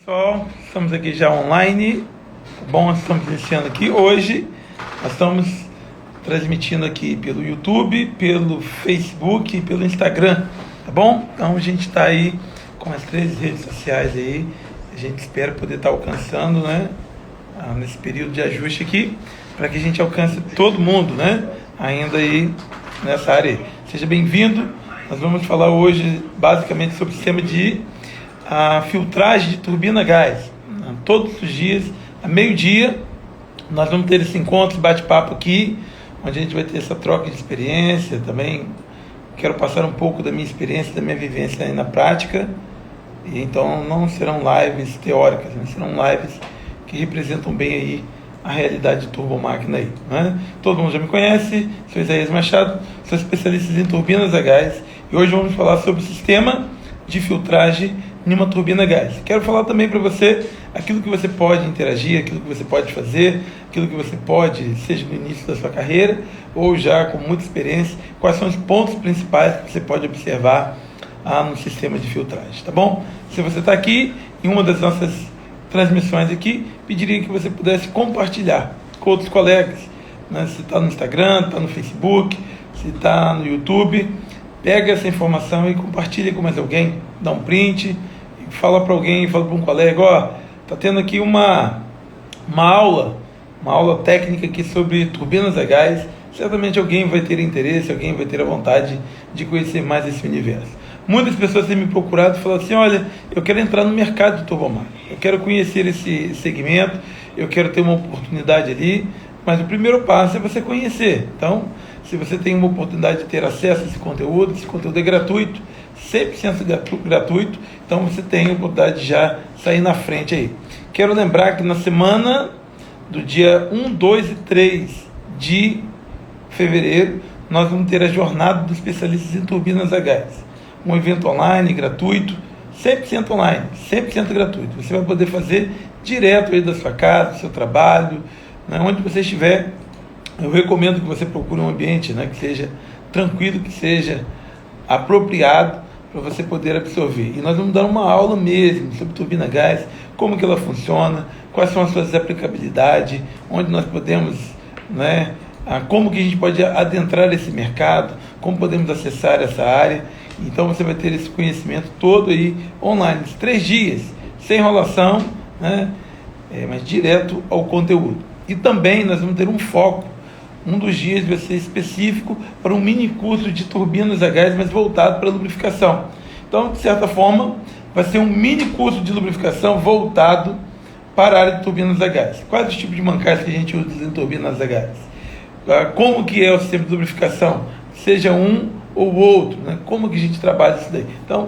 Pessoal, estamos aqui já online. Bom, nós estamos iniciando aqui. Hoje nós estamos transmitindo aqui pelo YouTube, pelo Facebook e pelo Instagram, tá bom? Então a gente está aí com as 3 redes sociais aí. A gente espera poder estar alcançando, né, nesse período de ajuste aqui, para que a gente alcance todo mundo, né, ainda aí nessa área aí. Seja bem-vindo. Nós vamos falar hoje basicamente sobre o sistema de filtragem de turbina a gás. Todos os dias, a meio-dia, nós vamos ter esse encontro, bate-papo aqui, onde a gente vai ter essa troca de experiência. Também quero passar um pouco da minha experiência, da minha vivência aí na prática. E então não serão lives teóricas, né? Serão lives que representam bem aí a realidade de turbomáquina aí, né? Todo mundo já me conhece, sou Isaías Machado, sou especialista em turbinas a gás, e hoje vamos falar sobre o sistema de filtragem em uma turbina a gás. Quero falar também para você aquilo que você pode interagir, aquilo que você pode fazer, aquilo que você pode, seja no início da sua carreira ou já com muita experiência, quais são os pontos principais que você pode observar no sistema de filtragem, tá bom? Se você está aqui em uma das nossas transmissões aqui, pediria que você pudesse compartilhar com outros colegas, né? Se está no Instagram, está no Facebook, se está no YouTube, pega essa informação e compartilha com mais alguém, dá um print, fala para alguém, fala para um colega, ó, tá tendo aqui uma aula técnica aqui sobre turbinas a gás. Certamente alguém vai ter interesse, alguém vai ter a vontade de conhecer mais esse universo. Muitas pessoas têm me procurado e falado assim, olha, eu quero entrar no mercado de turbomáquina, eu quero conhecer esse segmento, eu quero ter uma oportunidade ali, mas o primeiro passo é você conhecer. Então, se você tem uma oportunidade de ter acesso a esse conteúdo é gratuito, 100% gratuito, então você tem a oportunidade de já sair na frente aí. Quero lembrar que na semana do dia 1, 2 e 3 de fevereiro, nós vamos ter a jornada dos especialistas em turbinas a gás. Um evento online, gratuito, 100% online, 100% gratuito. Você vai poder fazer direto aí da sua casa, do seu trabalho, né, onde você estiver. Eu recomendo que você procure um ambiente, né, que seja tranquilo, que seja apropriado para você poder absorver. E nós vamos dar uma aula mesmo sobre turbina a gás, como que ela funciona, quais são as suas aplicabilidades, onde nós podemos, né, como que a gente pode adentrar esse mercado, como podemos acessar essa área. Então você vai ter esse conhecimento todo aí online, 3 dias, sem enrolação, né, mas direto ao conteúdo. E também nós vamos ter um foco. Um dos dias vai ser específico para um mini curso de turbinas a gás, mas voltado para a lubrificação. Então, de certa forma, vai ser um mini curso de lubrificação voltado para a área de turbinas a gás. Quais os tipos de mancais que a gente usa em turbinas a gás? Como que é o sistema de lubrificação? Seja um ou outro, né? Como que a gente trabalha isso daí? Então,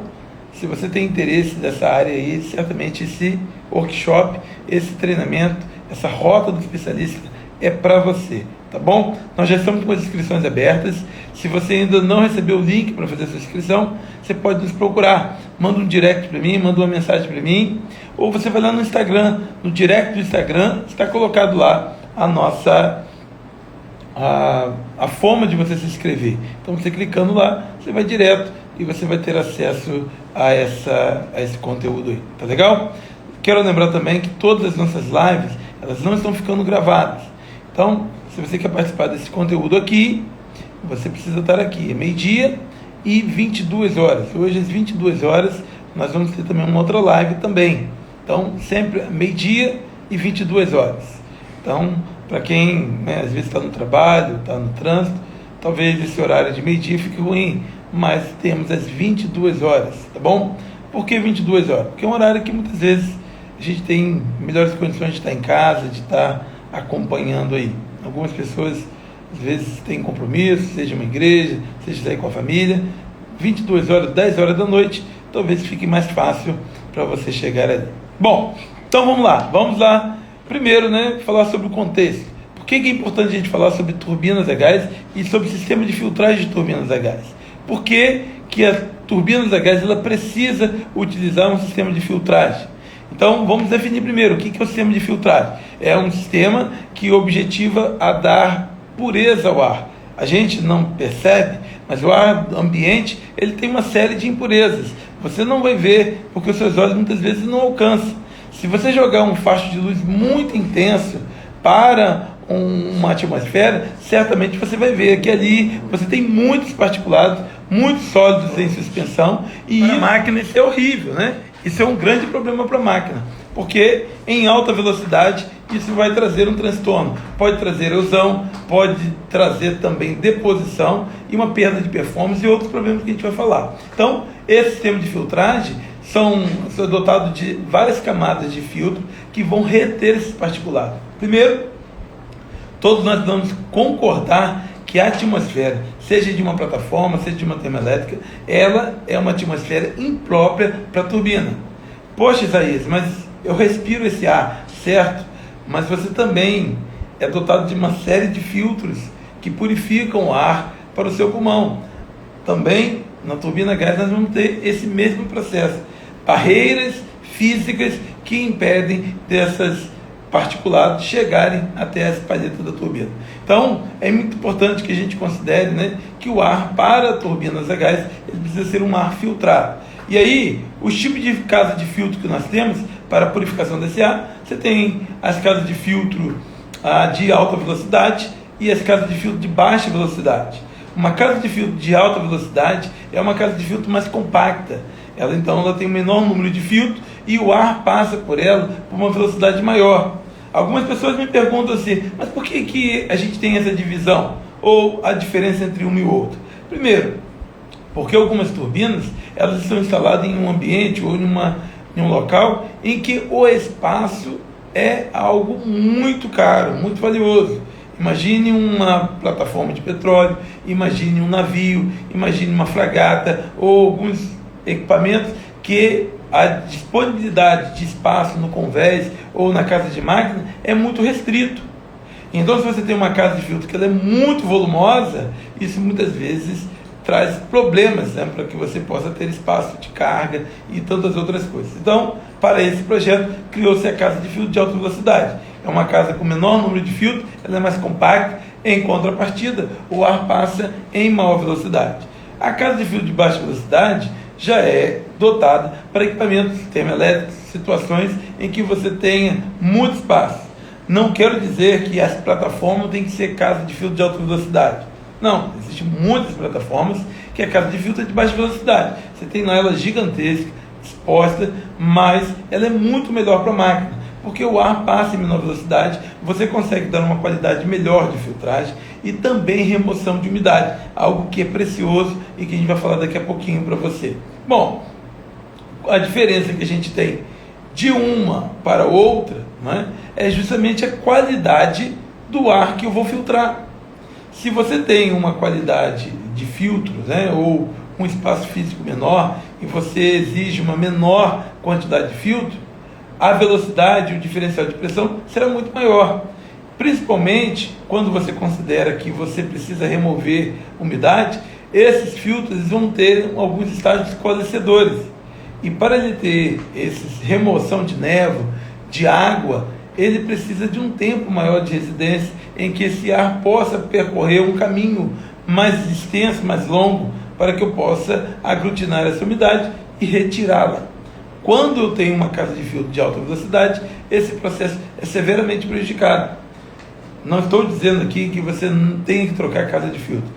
se você tem interesse nessa área aí, certamente esse workshop, esse treinamento, essa rota do especialista é para você, tá bom? Nós já estamos com as inscrições abertas. Se você ainda não recebeu o link para fazer a sua inscrição, você pode nos procurar. Manda um direct para mim, manda uma mensagem para mim, ou você vai lá no Instagram, no direct do Instagram, está colocado lá a nossa a forma de você se inscrever. Então você clicando lá, você vai direto e você vai ter acesso a esse conteúdo aí, tá legal? Quero lembrar também que todas as nossas lives, elas não estão ficando gravadas. Então, se você quer participar desse conteúdo aqui, você precisa estar aqui. É meio-dia e 22 horas. Hoje, às 22 horas, nós vamos ter também uma outra live também. Então, sempre meio-dia e 22 horas. Então, para quem, né, às vezes está no trabalho, está no trânsito, talvez esse horário de meio-dia fique ruim, mas temos às 22 horas, tá bom? Por que 22 horas? Porque é um horário que muitas vezes a gente tem melhores condições de estar em casa, de estar acompanhando aí. Algumas pessoas, às vezes, têm compromisso, seja uma igreja, seja sair com a família. 22 horas, 10 horas da noite, talvez fique mais fácil para você chegar ali. Bom, então vamos lá. Primeiro, né, falar sobre o contexto. Por que é importante a gente falar sobre turbinas a gás e sobre o sistema de filtragem de turbinas a gás? Por que a turbinas a gás ela precisa utilizar um sistema de filtragem? Então, vamos definir primeiro o que é o sistema de filtragem. É um sistema que objetiva a dar pureza ao ar. A gente não percebe, mas o ar ambiente ele tem uma série de impurezas. Você não vai ver, porque os seus olhos muitas vezes não alcançam. Se você jogar um facho de luz muito intenso para uma atmosfera, certamente você vai ver que ali você tem muitos particulados, muito sólidos em suspensão, e para a máquina isso é horrível, né? Isso é um grande problema para a máquina, porque em alta velocidade isso vai trazer um transtorno, pode trazer erosão, pode trazer também deposição e uma perda de performance e outros problemas que a gente vai falar. Então, esse sistema de filtragem são dotados de várias camadas de filtro que vão reter esses particulados. Primeiro, todos nós vamos concordar que a atmosfera, seja de uma plataforma, seja de uma termoelétrica, ela é uma atmosfera imprópria para a turbina. Poxa, Isaías, mas eu respiro esse ar, certo? Mas você também é dotado de uma série de filtros que purificam o ar para o seu pulmão. Também, na turbina a gás, nós vamos ter esse mesmo processo. Barreiras físicas que impedem dessas particulados chegarem até as palhetas da turbina. Então, é muito importante que a gente considere, né, que o ar para turbinas a gás ele precisa ser um ar filtrado. E aí, os tipos de casa de filtro que nós temos para a purificação desse ar, você tem as casas de filtro de alta velocidade e as casas de filtro de baixa velocidade. Uma casa de filtro de alta velocidade é uma casa de filtro mais compacta. Ela tem um menor número de filtros e o ar passa por ela por uma velocidade maior. Algumas pessoas me perguntam assim, mas por que a gente tem essa divisão? Ou a diferença entre um e o outro? Primeiro, porque algumas turbinas elas estão instaladas em um ambiente ou em um local em que o espaço é algo muito caro, muito valioso. Imagine uma plataforma de petróleo, imagine um navio, imagine uma fragata ou alguns equipamentos que a disponibilidade de espaço no convés ou na casa de máquina é muito restrito. Então, se você tem uma casa de filtro que ela é muito volumosa, isso muitas vezes traz problemas, né, para que você possa ter espaço de carga e tantas outras coisas. Então, para esse projeto, criou-se a casa de filtro de alta velocidade. É uma casa com menor número de filtros, ela é mais compacta, em contrapartida, o ar passa em maior velocidade. A casa de filtro de baixa velocidade já é dotada para equipamentos termoelétricos, situações em que você tenha muito espaço. Não quero dizer que as plataformas têm que ser casa de filtro de alta velocidade. Não, existem muitas plataformas que a casa de filtro é de baixa velocidade. Você tem lá ela gigantesca, exposta, mas ela é muito melhor para a máquina, porque o ar passa em menor velocidade, você consegue dar uma qualidade melhor de filtragem e também remoção de umidade, algo que é precioso e que a gente vai falar daqui a pouquinho para você. Bom, a diferença que a gente tem de uma para outra, né, é justamente a qualidade do ar que eu vou filtrar. Se você tem uma qualidade de filtros, né, ou um espaço físico menor e você exige uma menor quantidade de filtro, a velocidade, o diferencial de pressão será muito maior. Principalmente quando você considera que você precisa remover umidade, esses filtros vão ter alguns estágios coalescedores. E para ele ter essa remoção de névoa, de água, ele precisa de um tempo maior de residência em que esse ar possa percorrer um caminho mais extenso, mais longo, para que eu possa aglutinar essa umidade e retirá-la. Quando eu tenho uma casa de filtro de alta velocidade, esse processo é severamente prejudicado. Não estou dizendo aqui que você não tem que trocar a casa de filtro.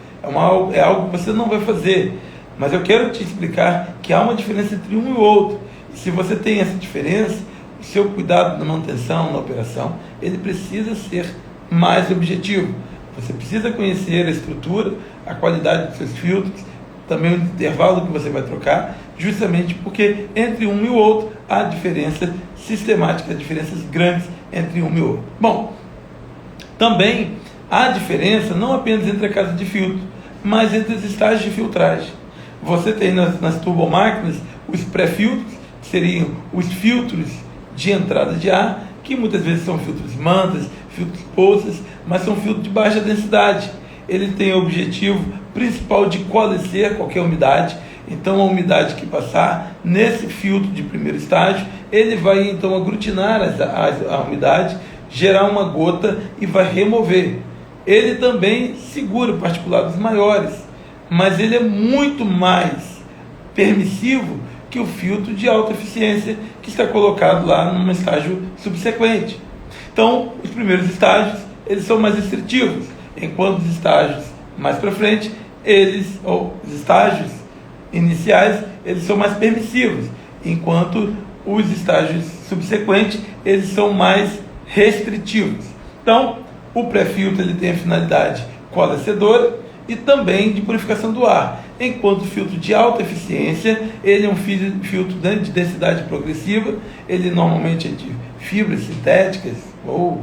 É algo que você não vai fazer. Mas eu quero te explicar que há uma diferença entre um e o outro. E se você tem essa diferença, o seu cuidado na manutenção, na operação, ele precisa ser mais objetivo. Você precisa conhecer a estrutura, a qualidade dos seus filtros, também o intervalo que você vai trocar, justamente porque entre um e o outro há diferença sistemática, diferenças grandes entre um e o outro. Bom, também há diferença não apenas entre a casa de filtro, mas entre os estágios de filtragem. Você tem nas turbomáquinas os pré-filtros, que seriam os filtros de entrada de ar, que muitas vezes são filtros mantas, filtros poças, mas são filtros de baixa densidade. Ele tem o objetivo principal de coalescer qualquer umidade. Então a umidade que passar nesse filtro de primeiro estágio, ele vai então aglutinar a umidade, gerar uma gota e vai remover. Ele também segura particulados maiores, mas ele é muito mais permissivo que o filtro de alta eficiência que está colocado lá num estágio subsequente. Então, os primeiros estágios, eles são mais restritivos, enquanto os estágios mais para frente, os estágios iniciais, eles são mais permissivos, enquanto os estágios subsequentes, eles são mais restritivos. Então, o pré-filtro ele tem a finalidade coalescedora e também de purificação do ar, enquanto o filtro de alta eficiência, ele é um filtro de densidade progressiva, ele normalmente é de fibras sintéticas ou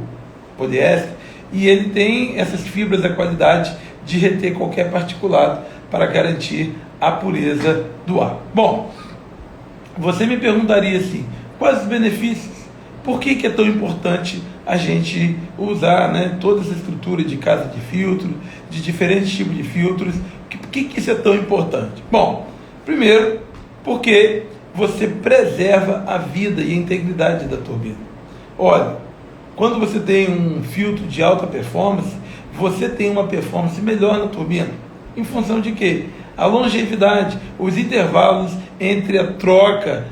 poliéster, e ele tem essas fibras da qualidade de reter qualquer particulado para garantir a pureza do ar. Bom, você me perguntaria assim, quais os benefícios? Por que é tão importante a gente usar, né, toda essa estrutura de casa de filtro, de diferentes tipos de filtros? Por que isso é tão importante? Bom, primeiro, porque você preserva a vida e a integridade da turbina. Olha, quando você tem um filtro de alta performance, você tem uma performance melhor na turbina. Em função de quê? A longevidade, os intervalos entre a troca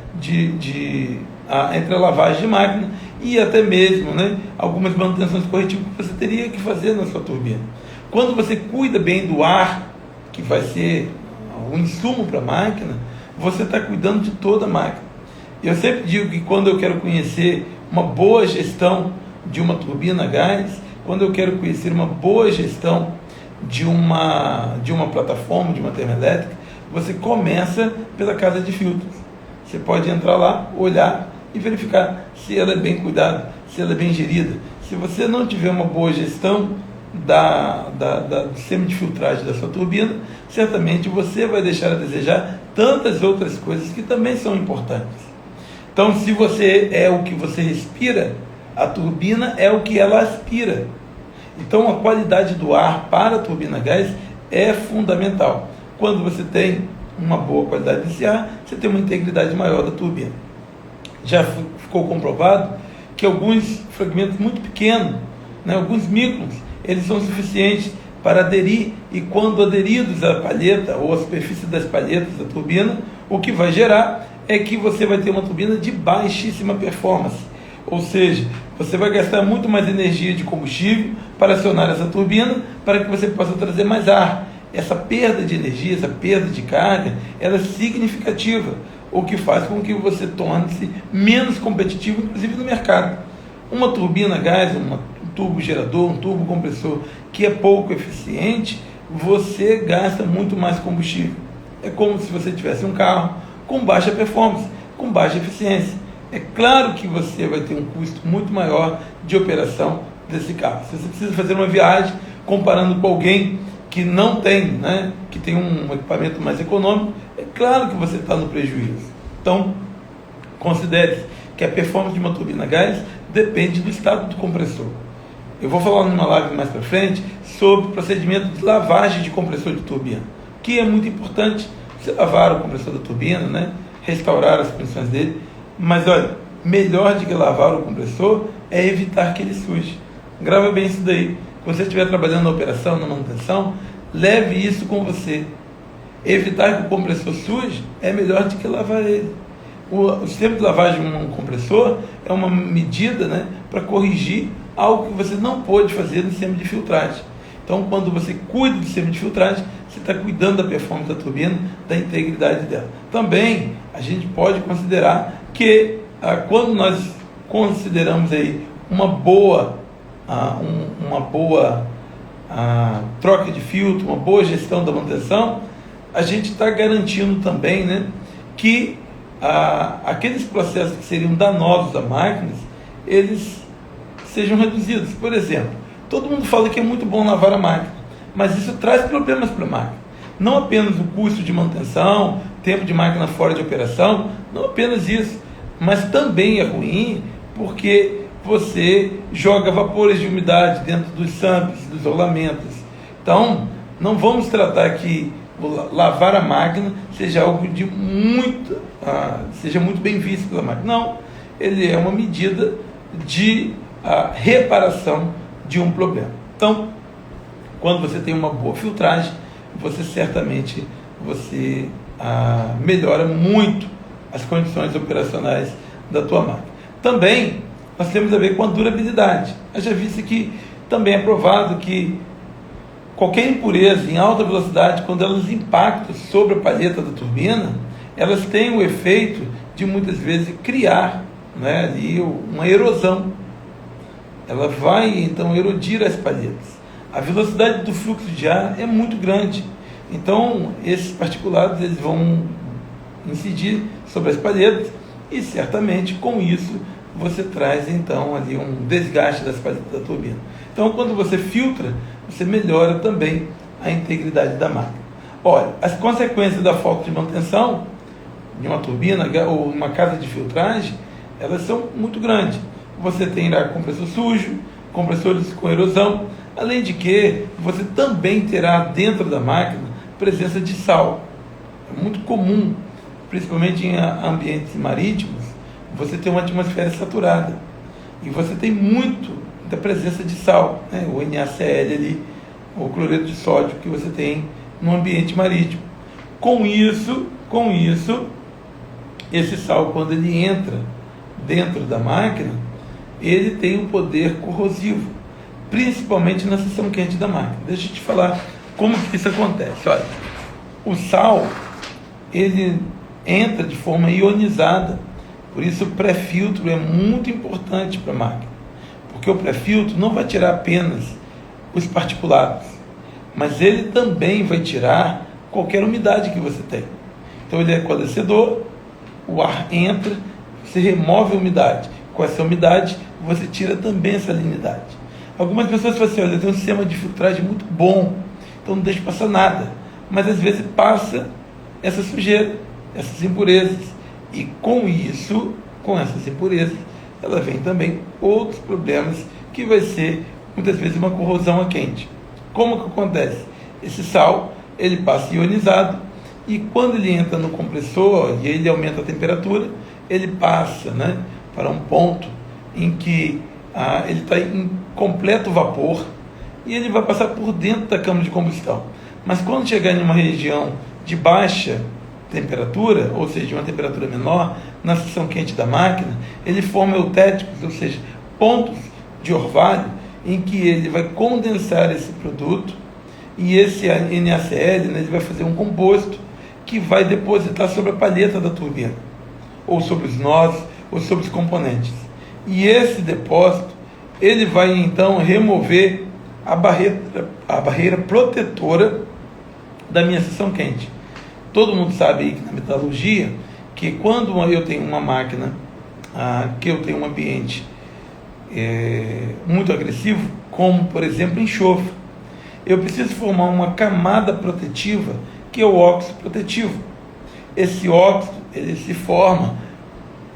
entre a lavagem de máquina e até mesmo, né, algumas manutenções corretivas que você teria que fazer na sua turbina. Quando você cuida bem do ar, que vai ser um insumo para a máquina, você está cuidando de toda a máquina. Eu sempre digo que quando eu quero conhecer uma boa gestão de uma turbina a gás, quando eu quero conhecer uma boa gestão de uma plataforma, de uma termoelétrica, você começa pela casa de filtros. Você pode entrar lá, olhar e verificar se ela é bem cuidada, se ela é bem gerida. Se você não tiver uma boa gestão do sistema de filtragem da sua turbina, certamente você vai deixar a desejar tantas outras coisas que também são importantes. Então, se você é o que você respira, a turbina é o que ela aspira. Então, a qualidade do ar para a turbina a gás é fundamental. Quando você tem uma boa qualidade desse ar, você tem uma integridade maior da turbina. Já ficou comprovado que alguns fragmentos muito pequenos, né, alguns microns, eles são suficientes para aderir, e quando aderidos à palheta ou à superfície das palhetas da turbina, o que vai gerar é que você vai ter uma turbina de baixíssima performance. Ou seja, você vai gastar muito mais energia de combustível para acionar essa turbina para que você possa trazer mais ar. Essa perda de energia, essa perda de carga, ela é significativa, o que faz com que você torne-se menos competitivo, inclusive no mercado. Uma turbina a gás, um turbo gerador, um turbo compressor que é pouco eficiente, você gasta muito mais combustível. É como se você tivesse um carro com baixa performance, com baixa eficiência. É claro que você vai ter um custo muito maior de operação desse carro. Se você precisa fazer uma viagem, comparando com alguém que não tem, né, que tem um equipamento mais econômico, é claro que você está no prejuízo. Então, considere que a performance de uma turbina a gás depende do estado do compressor. Eu vou falar numa live mais para frente sobre o procedimento de lavagem de compressor de turbina, que é muito importante. Você lavar o compressor da turbina, né, restaurar as condições dele, mas olha, melhor do que lavar o compressor é evitar que ele suje. Grava bem isso daí. Quando você estiver trabalhando na operação, na manutenção, leve isso com você. Evitar que o compressor suje é melhor do que lavar ele. O sistema de lavagem de um compressor é uma medida, né, para corrigir algo que você não pôde fazer no sistema de filtragem. Então, quando você cuida do sistema de filtragem, você está cuidando da performance da turbina, da integridade dela. Também, a gente pode considerar que, quando nós consideramos aí uma boa troca de filtro, uma boa gestão da manutenção, a gente está garantindo também, né, que aqueles processos que seriam danosos a máquinas, eles sejam reduzidos. Por exemplo, todo mundo fala que é muito bom lavar a máquina, mas isso traz problemas para a máquina. Não apenas o custo de manutenção, tempo de máquina fora de operação, não apenas isso, mas também é ruim porque você joga vapores de umidade dentro dos samples, dos rolamentos. Então, não vamos tratar que lavar a máquina seja algo de seja muito bem visto pela máquina. Não, ele é uma medida de reparação de um problema. Então, quando você tem uma boa filtragem, você certamente melhora muito as condições operacionais da tua máquina. Também nós temos a ver com a durabilidade. Eu já vi que também é provado que qualquer impureza em alta velocidade, quando elas impactam sobre a palheta da turbina, elas têm o efeito de muitas vezes criar, né, ali uma erosão. Ela vai então erodir as palhetas. A velocidade do fluxo de ar é muito grande. Então esses particulados eles vão incidir sobre as palhetas e certamente com isso você traz então ali um desgaste das palhetas da turbina. Então quando você filtra, você melhora também a integridade da máquina. Olha, as consequências da falta de manutenção de uma turbina ou uma casa de filtragem, elas são muito grandes. Você terá compressor sujo, compressores com erosão, além de que você também terá dentro da máquina presença de sal. É muito comum, principalmente em ambientes marítimos, você ter uma atmosfera saturada e você tem muita presença de sal, né? O NaCl ali, o cloreto de sódio que você tem no ambiente marítimo. Com isso, esse sal, quando ele entra dentro da máquina, ele tem um poder corrosivo, principalmente na seção quente da máquina. Deixa eu te falar como que isso acontece. Olha, o sal, ele entra de forma ionizada, por isso o pré-filtro é muito importante para a máquina, porque o pré-filtro não vai tirar apenas os particulados, mas ele também vai tirar qualquer umidade que você tem. Então ele é coalescedor, o ar entra, você remove a umidade. Com essa umidade, você tira também essa salinidade. Algumas pessoas falam assim, olha, eu tenho um sistema de filtragem muito bom, então não deixa passar nada. Mas às vezes passa essa sujeira, essas impurezas. E com isso, com essas impurezas, ela vem também outros problemas, que vai ser muitas vezes uma corrosão a quente. Como que acontece? Esse sal, ele passa ionizado, e quando ele entra no compressor e ele aumenta a temperatura, ele passa, né, para um ponto em que ele está em completo vapor e ele vai passar por dentro da câmara de combustão. Mas quando chegar em uma região de baixa temperatura, ou seja, uma temperatura menor, na seção quente da máquina, ele forma eutéticos, ou seja, pontos de orvalho, em que ele vai condensar esse produto e esse NaCl, né, ele vai fazer um composto que vai depositar sobre a palheta da turbina, ou sobre os nós, ou sobre os componentes. E esse depósito, ele vai então remover a barreira protetora da minha seção quente. Todo mundo sabe aí que na metalurgia, que quando eu tenho uma máquina, que eu tenho um ambiente muito agressivo, como por exemplo enxofre, eu preciso formar uma camada protetiva, que é o óxido protetivo. Esse óxido, ele se forma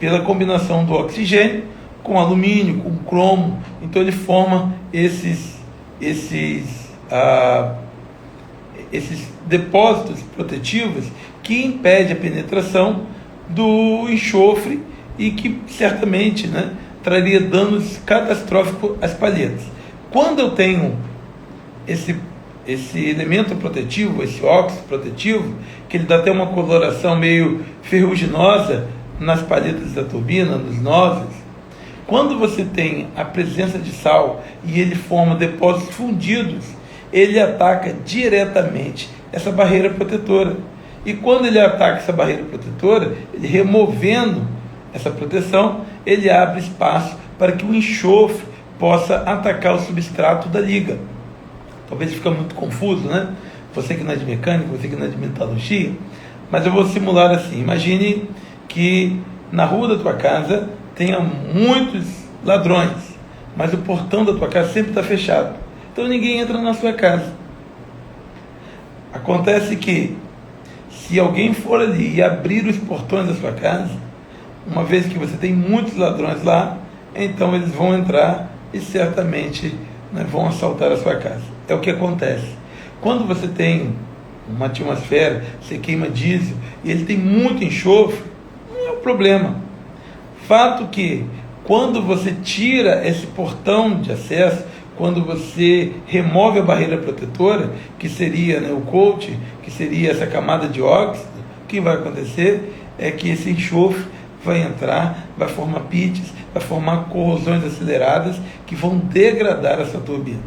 pela combinação do oxigênio com alumínio, com cromo. Então ele forma esses depósitos protetivos que impedem a penetração do enxofre e que certamente, né, traria danos catastróficos às palhetas. Quando eu tenho esse elemento protetivo, esse óxido protetivo, que ele dá até uma coloração meio ferruginosa nas palhetas da turbina, nos noses, quando você tem a presença de sal e ele forma depósitos fundidos, ele ataca diretamente essa barreira protetora. E quando ele ataca essa barreira protetora, ele removendo essa proteção, ele abre espaço para que o enxofre possa atacar o substrato da liga. Talvez fique muito confuso, né? Você que não é de mecânica, você que não é de metalurgia, mas eu vou simular assim. Imagine que na rua da tua casa tenha muitos ladrões, mas o portão da tua casa sempre está fechado. Então ninguém entra na sua casa. Acontece que, se alguém for ali e abrir os portões da sua casa, uma vez que você tem muitos ladrões lá, então eles vão entrar e certamente, né, vão assaltar a sua casa. É o que acontece. Quando você tem uma atmosfera, você queima diesel e ele tem muito enxofre, não é um problema. Fato que, quando você tira esse portão de acesso, quando você remove a barreira protetora, que seria, né, o coating, que seria essa camada de óxido, o que vai acontecer? é que esse enxofre vai entrar, vai formar pits, vai formar corrosões aceleradas que vão degradar essa turbina.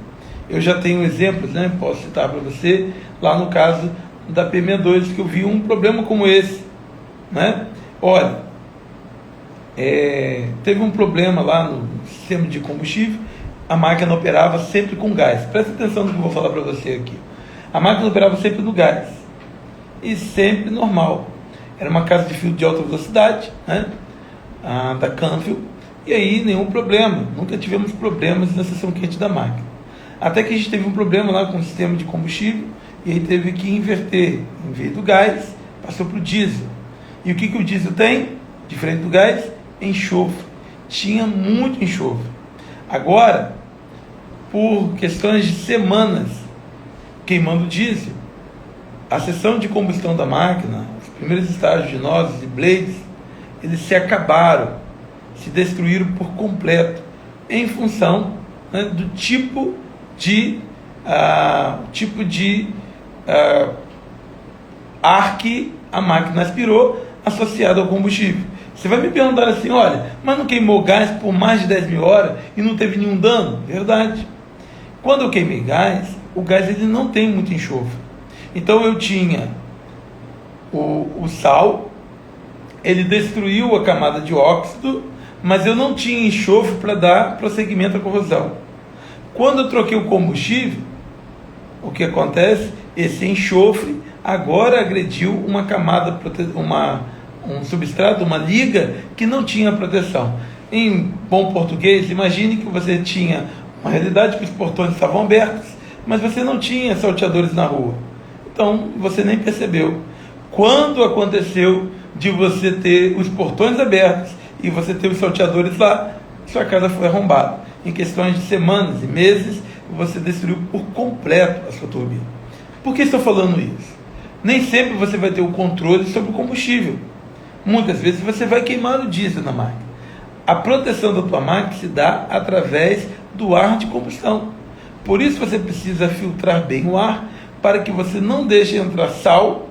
Eu já tenho exemplos, né? Posso citar para você, lá no caso da P62, que eu vi um problema como esse, né? Olha, teve um problema lá no sistema de combustível, a máquina operava sempre com gás. Presta atenção no que eu vou falar para você aqui. A máquina operava sempre no gás, e sempre normal. Era uma casa de filtro de alta velocidade, né? Da Canfield, e aí nenhum problema, nunca tivemos problemas na seção quente da máquina. Até que a gente teve um problema lá com o sistema de combustível, e aí teve que inverter. Em vez do gás, passou para o diesel. E o que o diesel tem? Diferente do gás, enxofre. Tinha muito enxofre. Agora, por questões de semanas queimando diesel, a seção de combustão da máquina, os primeiros estágios de nozes e blades, eles se acabaram, se destruíram por completo, em função, né, do tipo de ar que a máquina aspirou associado ao combustível. Você vai me perguntar assim, olha, mas não queimou gás por mais de 10 mil horas e não teve nenhum dano? Verdade. Quando eu queimei gás, o gás ele não tem muito enxofre. Então eu tinha o sal, ele destruiu a camada de óxido, mas eu não tinha enxofre para dar prosseguimento à corrosão. Quando eu troquei o combustível, o que acontece? Esse enxofre agora agrediu uma camada, um substrato, uma liga que não tinha proteção. Em bom português, imagine que você tinha uma realidade que os portões estavam abertos, mas você não tinha salteadores na rua. Então, você nem percebeu. Quando aconteceu de você ter os portões abertos e você ter os salteadores lá, sua casa foi arrombada. Em questões de semanas e meses, você destruiu por completo a sua turbina. Por que estou falando isso? Nem sempre você vai ter o controle sobre o combustível. Muitas vezes você vai queimar o diesel na máquina. A proteção da tua máquina se dá através do ar de combustão. Por isso você precisa filtrar bem o ar, para que você não deixe entrar sal,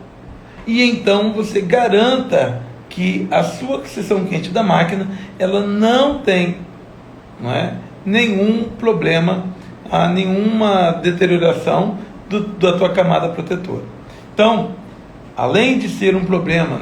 e então você garanta que a sua seção quente da máquina ela não tem, nenhum problema, nenhuma deterioração da tua camada protetora. Então, além de ser um problema,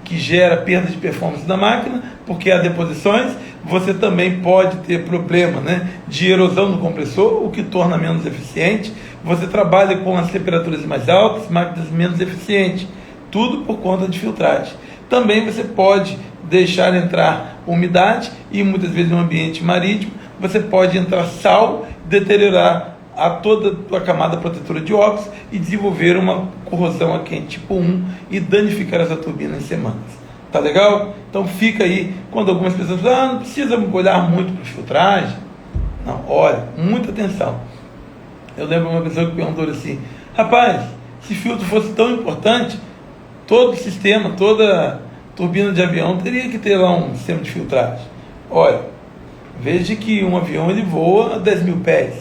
que gera perda de performance da máquina, porque há deposições, você também pode ter problema, de erosão no compressor, o que torna menos eficiente. Você trabalha com as temperaturas mais altas, máquinas menos eficientes, tudo por conta de filtragem. Também você pode deixar entrar umidade, e muitas vezes no ambiente marítimo, você pode entrar sal, deteriorar toda a tua camada protetora de óxido e desenvolver uma corrosão a quente tipo 1 e danificar essa turbina em semanas. Tá legal? Então fica aí, quando algumas pessoas falam, não precisa olhar muito para filtragem. Não, olha, muita atenção. Eu lembro uma pessoa que perguntou assim, rapaz, se filtro fosse tão importante, todo sistema, toda turbina de avião teria que ter lá um sistema de filtragem. Olha, veja que um avião ele voa a 10 mil pés,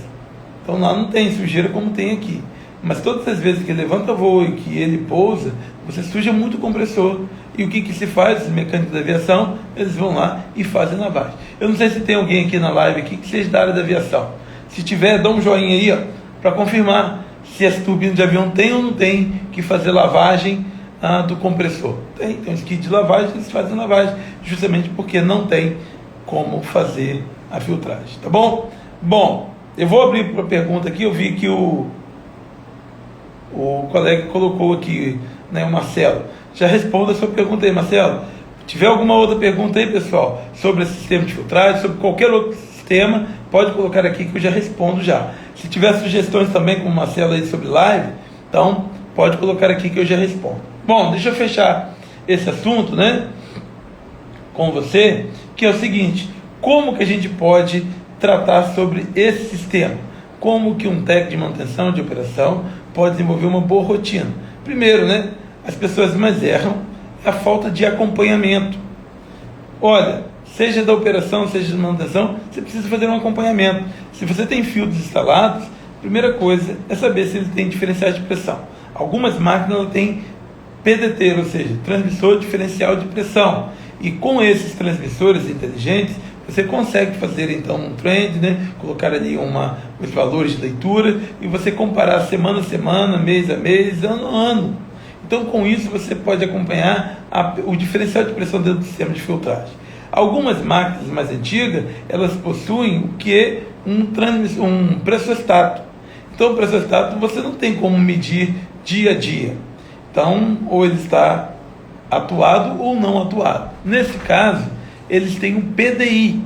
então lá não tem sujeira como tem aqui, mas todas as vezes que ele levanta voo e que ele pousa, você suja muito o compressor. E o que se faz? Os mecânicos da aviação, eles vão lá e fazem lavagem. Eu não sei se tem alguém aqui na live aqui que seja da área da aviação. Se tiver, dá um joinha aí, para confirmar se as turbinas de avião tem ou não tem que fazer lavagem do compressor. Tem um kit de lavagem, eles fazem lavagem, justamente porque não tem como fazer a filtragem, tá bom? Bom, eu vou abrir para a pergunta aqui. Eu vi que o colega colocou aqui, o Marcelo. Já responda a sua pergunta aí, Marcelo. Se tiver alguma outra pergunta aí, pessoal, sobre esse sistema de filtragem, sobre qualquer outro sistema, pode colocar aqui que eu já respondo já. Se tiver sugestões também, como o Marcelo aí, sobre live, então pode colocar aqui que eu já respondo. Bom, deixa eu fechar esse assunto, com você, que é o seguinte: como que a gente pode tratar sobre esse sistema? Como que um técnico de manutenção de operação pode desenvolver uma boa rotina? Primeiro, as pessoas mais erram é a falta de acompanhamento. Olha, seja da operação, seja da manutenção, você precisa fazer um acompanhamento. Se você tem filtros instalados, a primeira coisa é saber se ele tem diferenciais de pressão. Algumas máquinas têm PDT, ou seja, transmissor diferencial de pressão. E com esses transmissores inteligentes, você consegue fazer então um trend, né? Colocar ali os valores de leitura e você comparar semana a semana, mês a mês, ano a ano. Então, com isso, você pode acompanhar o diferencial de pressão dentro do sistema de filtragem. Algumas máquinas mais antigas, elas possuem o que um pressostato. Então, o pressostato você não tem como medir dia a dia. Então, ou ele está atuado ou não atuado. Nesse caso, eles têm um PDI,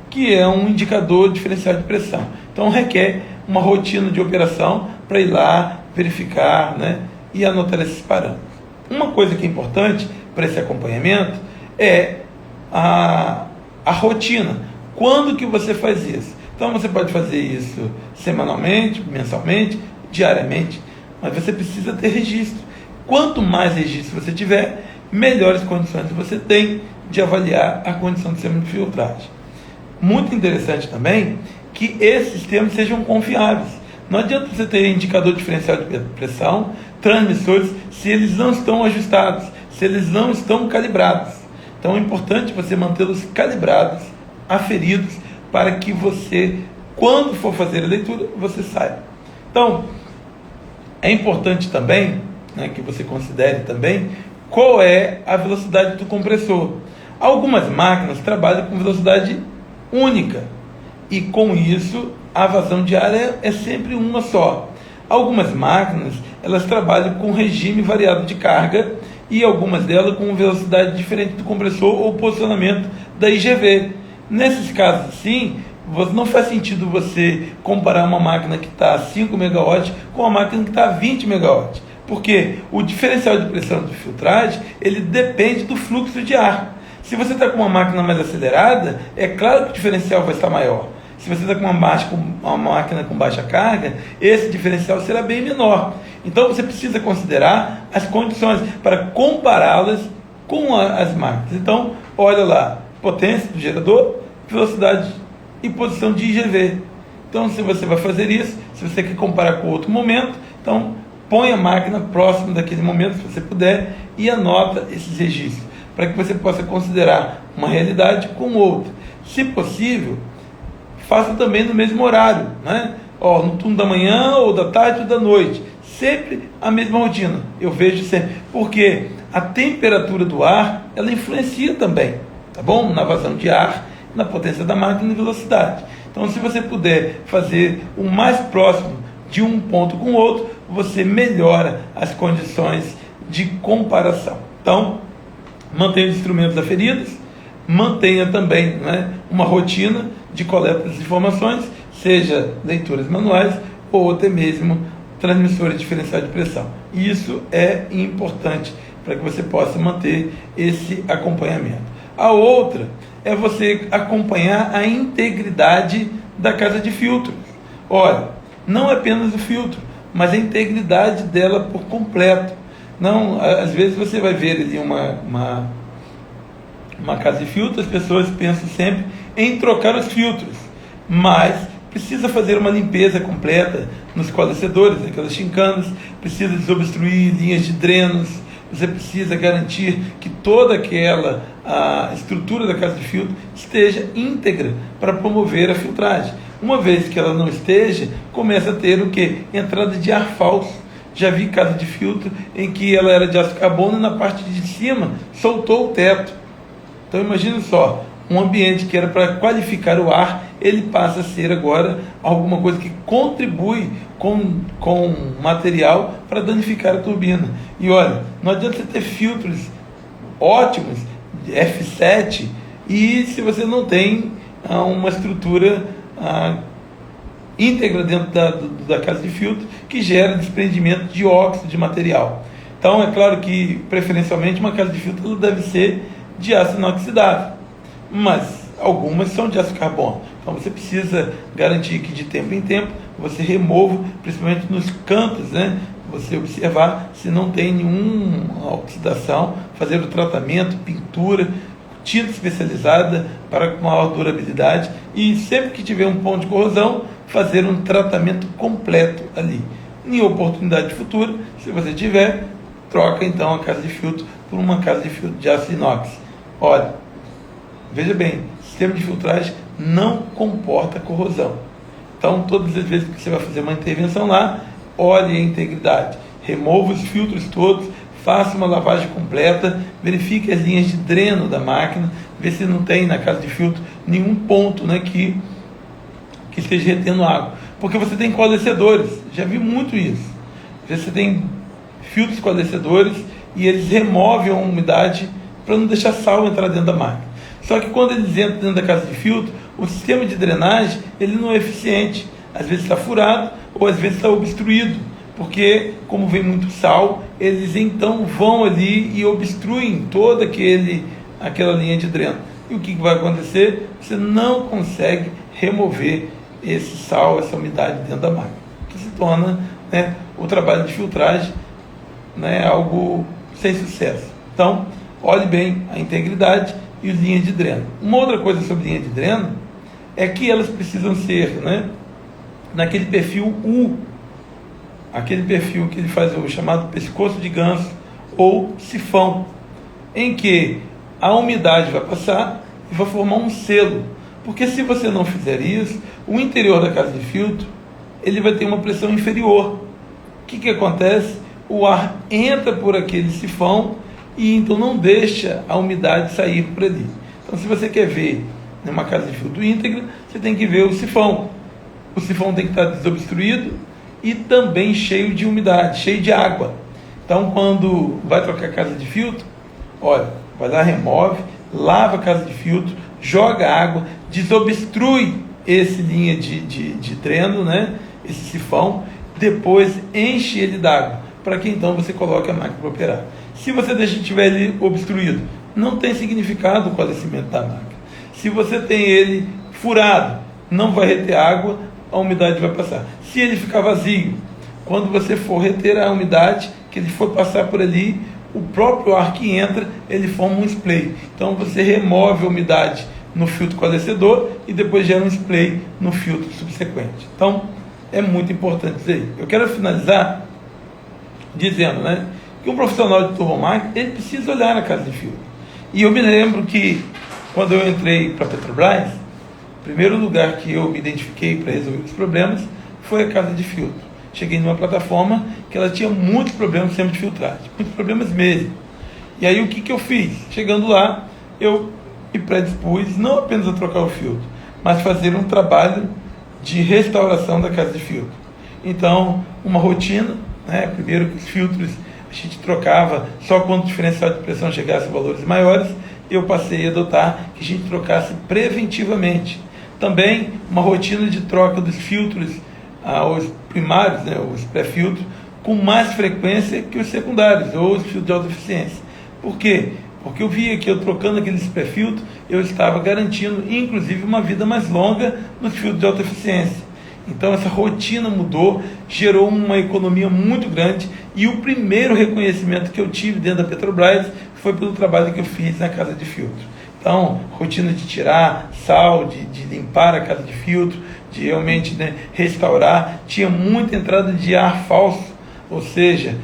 que é um indicador diferencial de pressão. Então, requer uma rotina de operação para ir lá, verificar, né, e anotar esses parâmetros. Uma coisa que é importante para esse acompanhamento é a rotina. Quando que você faz isso? Então, você pode fazer isso semanalmente, mensalmente, diariamente, mas você precisa ter registro. Quanto mais registro você tiver, melhores condições você tem de avaliar a condição do sistema de filtragem. Muito interessante também que esses sistemas sejam confiáveis. Não adianta você ter indicador diferencial de pressão, transmissores, se eles não estão ajustados, se eles não estão calibrados. Então é importante você mantê-los calibrados, aferidos, para que você, quando for fazer a leitura, você saiba. Então, é importante também, né, que você considere também qual é a velocidade do compressor. Algumas máquinas trabalham com velocidade única e com isso a vazão de ar é sempre uma só. Algumas máquinas elas trabalham com regime variado de carga e algumas delas com velocidade diferente do compressor ou posicionamento da IGV. Nesses casos sim, não faz sentido você comparar uma máquina que está a 5 MW com uma máquina que está a 20 MW. Porque o diferencial de pressão de filtragem, ele depende do fluxo de ar. Se você está com uma máquina mais acelerada, é claro que o diferencial vai estar maior. Se você está com uma máquina com baixa carga, esse diferencial será bem menor. Então você precisa considerar as condições para compará-las com as máquinas. Então, olha lá, potência do gerador, velocidade e posição de IGV. Então, se você vai fazer isso, se você quer comparar com outro momento, então põe a máquina próximo daquele momento, se você puder, e anota esses registros, para que você possa considerar uma realidade com outra. Se possível, faça também no mesmo horário, né? No turno da manhã, ou da tarde, ou da noite. Sempre a mesma rotina. Eu vejo sempre. Porque a temperatura do ar, ela influencia também, tá bom? Na vazão de ar, na potência da máquina e velocidade. Então, se você puder fazer o mais próximo de um ponto com o outro, você melhora as condições de comparação. Então, mantenha os instrumentos aferidos, mantenha também, né, uma rotina de coleta das informações, seja leituras manuais ou até mesmo transmissores diferenciais de pressão. Isso é importante para que você possa manter esse acompanhamento. A outra é você acompanhar a integridade da casa de filtros. Olha, não apenas o filtro, mas a integridade dela por completo. Não, às vezes você vai ver ali uma casa de filtro, as pessoas pensam sempre em trocar os filtros, mas precisa fazer uma limpeza completa nos coalescedores, naquelas chincanas, precisa desobstruir linhas de drenos, você precisa garantir que toda aquela estrutura da casa de filtro esteja íntegra para promover a filtragem. Uma vez que ela não esteja, começa a ter o quê? Entrada de ar falso. Já vi casa de filtro em que ela era de aço carbono e na parte de cima soltou o teto. Então imagine só, um ambiente que era para qualificar o ar, ele passa a ser agora alguma coisa que contribui com material para danificar a turbina. E olha, não adianta você ter filtros ótimos, F7, e se você não tem uma estrutura íntegra dentro da casa de filtro, que gera desprendimento de óxido de material. Então é claro que preferencialmente uma casa de filtro deve ser de aço inoxidável, mas algumas são de aço carbono. Então você precisa garantir que de tempo em tempo você remova, principalmente nos cantos, né? Você observar se não tem nenhuma oxidação, fazer o tratamento, pintura, tinta especializada para maior durabilidade, e sempre que tiver um ponto de corrosão, fazer um tratamento completo ali. Em oportunidade futura, se você tiver, troca então a casa de filtro por uma casa de filtro de aço inox. Olha, veja bem, sistema de filtragem não comporta corrosão. Então, todas as vezes que você vai fazer uma intervenção lá, olhe a integridade, remova os filtros todos, faça uma lavagem completa, verifique as linhas de dreno da máquina, vê se não tem na casa de filtro nenhum ponto, né, que esteja retendo água. Porque você tem coalescedores, já vi muito isso. Você tem filtros coalescedores e eles removem a umidade para não deixar sal entrar dentro da máquina. Só que quando eles entram dentro da casa de filtro, o sistema de drenagem ele não é eficiente. Às vezes está furado ou às vezes está obstruído. Porque, como vem muito sal, eles então vão ali e obstruem toda aquela linha de dreno. E o que vai acontecer? Você não consegue remover esse sal, essa umidade dentro da máquina. Que se torna, né, o trabalho de filtragem, né, algo sem sucesso. Então, olhe bem a integridade e as linhas de dreno. Uma outra coisa sobre linha de dreno é que elas precisam ser, né, naquele perfil U, aquele perfil que ele faz o chamado pescoço de ganso ou sifão, em que a umidade vai passar e vai formar um selo. Porque se você não fizer isso, o interior da casa de filtro ele vai ter uma pressão inferior. O que acontece? O ar entra por aquele sifão e então não deixa a umidade sair por ali. Então, se você quer ver numa casa de filtro íntegra, você tem que ver o sifão. O sifão tem que estar desobstruído e também cheio de umidade, cheio de água. Então, quando vai trocar a casa de filtro, olha, vai lá, remove, lava a casa de filtro, joga água, desobstrui esse linha de dreno, né, esse sifão, depois enche ele d'água, para que então você coloque a máquina para operar. Se você deixa tiver ele obstruído, não tem significado o coalescimento da máquina. Se você tem ele furado, não vai reter água, a umidade vai passar. Se ele ficar vazio, quando você for reter a umidade, que ele for passar por ali, o próprio ar que entra, ele forma um spray. Então você remove a umidade no filtro coalescedor e depois gera um spray no filtro subsequente. Então, é muito importante isso aí. Eu quero finalizar dizendo, né, que um profissional de turbomáquina, ele precisa olhar na casa de filtro. E eu me lembro que, quando eu entrei para a Petrobras, o primeiro lugar que eu me identifiquei para resolver os problemas foi a casa de filtro. Cheguei numa plataforma que ela tinha muitos problemas no sistema de filtragem, muitos problemas mesmo. E aí o que eu fiz? Chegando lá, eu me predispus não apenas a trocar o filtro, mas fazer um trabalho de restauração da casa de filtro. Então, uma rotina, né? Primeiro que os filtros a gente trocava só quando o diferencial de pressão chegasse a valores maiores, eu passei a adotar que a gente trocasse preventivamente. Também uma rotina de troca dos filtros, os primários, né, os pré-filtros, com mais frequência que os secundários, ou os filtros de alta eficiência. Por quê? Porque eu via que eu trocando aqueles pré-filtros, eu estava garantindo, inclusive, uma vida mais longa nos filtros de alta eficiência. Então, essa rotina mudou, gerou uma economia muito grande, e o primeiro reconhecimento que eu tive dentro da Petrobras foi pelo trabalho que eu fiz na casa de filtro. Então, rotina de tirar sal, de limpar a casa de filtro, de realmente, né, restaurar. Tinha muita entrada de ar falso, ou seja,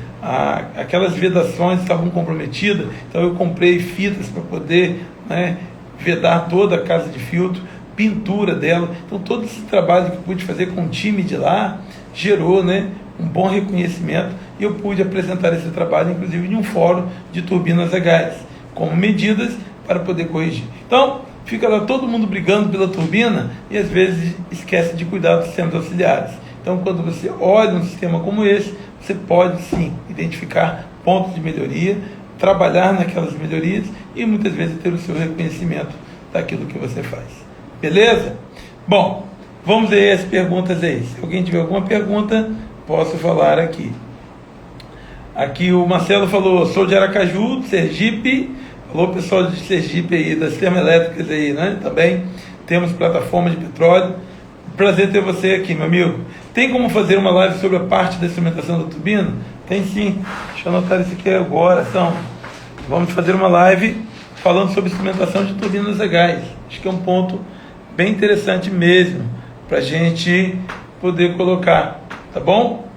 aquelas vedações estavam comprometidas, então eu comprei fitas para poder, né, vedar toda a casa de filtro, pintura dela. Então todo esse trabalho que eu pude fazer com o time de lá gerou, né, um bom reconhecimento, e eu pude apresentar esse trabalho inclusive em um fórum de turbinas a gás, como medidas para poder corrigir. Então fica lá todo mundo brigando pela turbina e às vezes esquece de cuidar dos sistemas auxiliares. Então, quando você olha um sistema como esse, você pode sim identificar pontos de melhoria, trabalhar naquelas melhorias e muitas vezes ter o seu reconhecimento daquilo que você faz. Beleza? Bom, vamos ver as perguntas aí. Se alguém tiver alguma pergunta, posso falar aqui. Aqui o Marcelo falou: sou de Aracaju, Sergipe. Alô, pessoal de Sergipe aí, das termoelétricas aí, né? Também temos plataforma de petróleo. Prazer ter você aqui, meu amigo. Tem como fazer uma live sobre a parte da instrumentação da turbina? Tem sim. Deixa eu anotar isso aqui agora. Então, vamos fazer uma live falando sobre instrumentação de turbinas a gás. Acho que é um ponto bem interessante mesmo para a gente poder colocar, tá bom?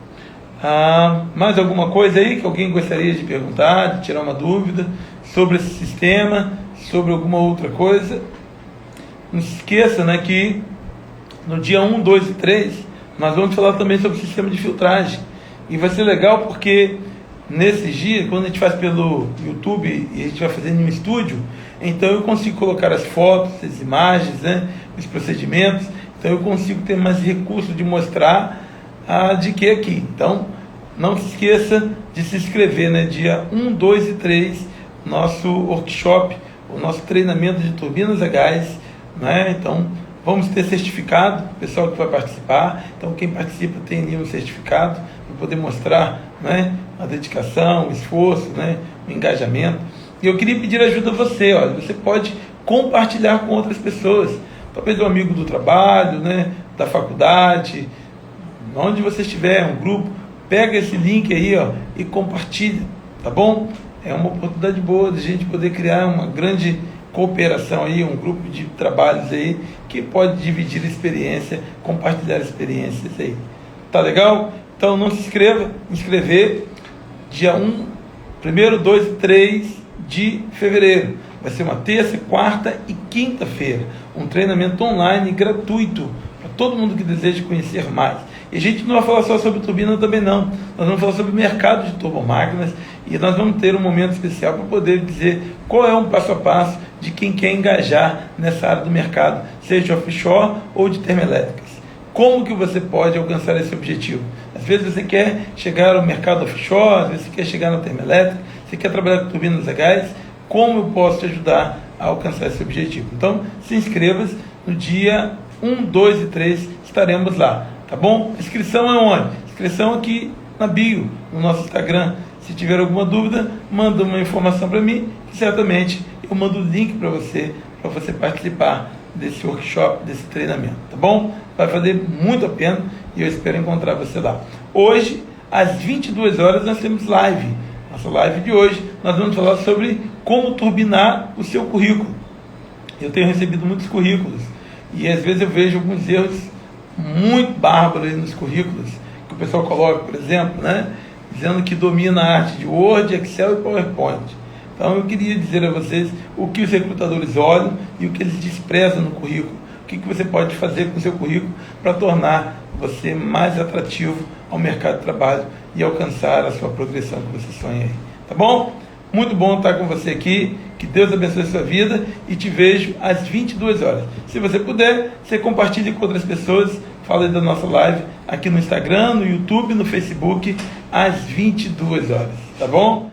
Mais alguma coisa aí que alguém gostaria de perguntar, de tirar uma dúvida sobre esse sistema, sobre alguma outra coisa? Não se esqueça, né, que no dia 1, 2 e 3 nós vamos falar também sobre o sistema de filtragem. E vai ser legal porque nesses dias, quando a gente faz pelo YouTube e a gente vai fazendo em um estúdio, então eu consigo colocar as fotos, as imagens, né, os procedimentos, então eu consigo ter mais recursos de mostrar de que aqui. Então, não se esqueça de se inscrever, né, dia 1, 2 e 3, nosso workshop, o nosso treinamento de turbinas a gás, né? Então, vamos ter certificado, o pessoal que vai participar, então quem participa tem ali um certificado para poder mostrar, né, a dedicação, o esforço, né, o engajamento. E eu queria pedir ajuda a você, olha, você pode compartilhar com outras pessoas, talvez um amigo do trabalho, né, da faculdade, onde você estiver, um grupo, pega esse link aí, ó, e compartilha, tá bom? É uma oportunidade boa de a gente poder criar uma grande cooperação aí, um grupo de trabalhos aí, que pode dividir experiência, compartilhar experiências aí. Tá legal? Então não se inscrever dia 1, 2 e 3 de fevereiro. Vai ser uma terça, quarta e quinta-feira. Um treinamento online gratuito para todo mundo que deseja conhecer mais. E a gente não vai falar só sobre turbina também não. Nós vamos falar sobre o mercado de turbomáquinas e nós vamos ter um momento especial para poder dizer qual é um passo a passo de quem quer engajar nessa área do mercado, seja offshore ou de termoelétricas. Como que você pode alcançar esse objetivo? Às vezes você quer chegar ao mercado offshore, às vezes você quer chegar na termoelétrica, você quer trabalhar com turbinas a gás. Como eu posso te ajudar a alcançar esse objetivo? Então, se inscreva no dia 1, 2 e 3, estaremos lá. Tá bom? Inscrição é onde? Inscrição aqui na bio, no nosso Instagram. Se tiver alguma dúvida, manda uma informação para mim, que certamente eu mando o link para você participar desse workshop, desse treinamento, tá bom? Vai valer muito a pena e eu espero encontrar você lá. Hoje, às 22 horas, nós temos live. Nossa live de hoje, nós vamos falar sobre como turbinar o seu currículo. Eu tenho recebido muitos currículos e às vezes eu vejo alguns erros muito bárbaro aí nos currículos, que o pessoal coloca, por exemplo, né, dizendo que domina a arte de Word, Excel e PowerPoint. Então eu queria dizer a vocês o que os recrutadores olham e o que eles desprezam no currículo. O que você pode fazer com o seu currículo para tornar você mais atrativo ao mercado de trabalho e alcançar a sua progressão que você sonha aí. Tá bom? Muito bom estar com você aqui. Que Deus abençoe a sua vida e te vejo às 22 horas. Se você puder, você compartilhe com outras pessoas. Fala aí da nossa live aqui no Instagram, no YouTube, no Facebook, às 22 horas. Tá bom?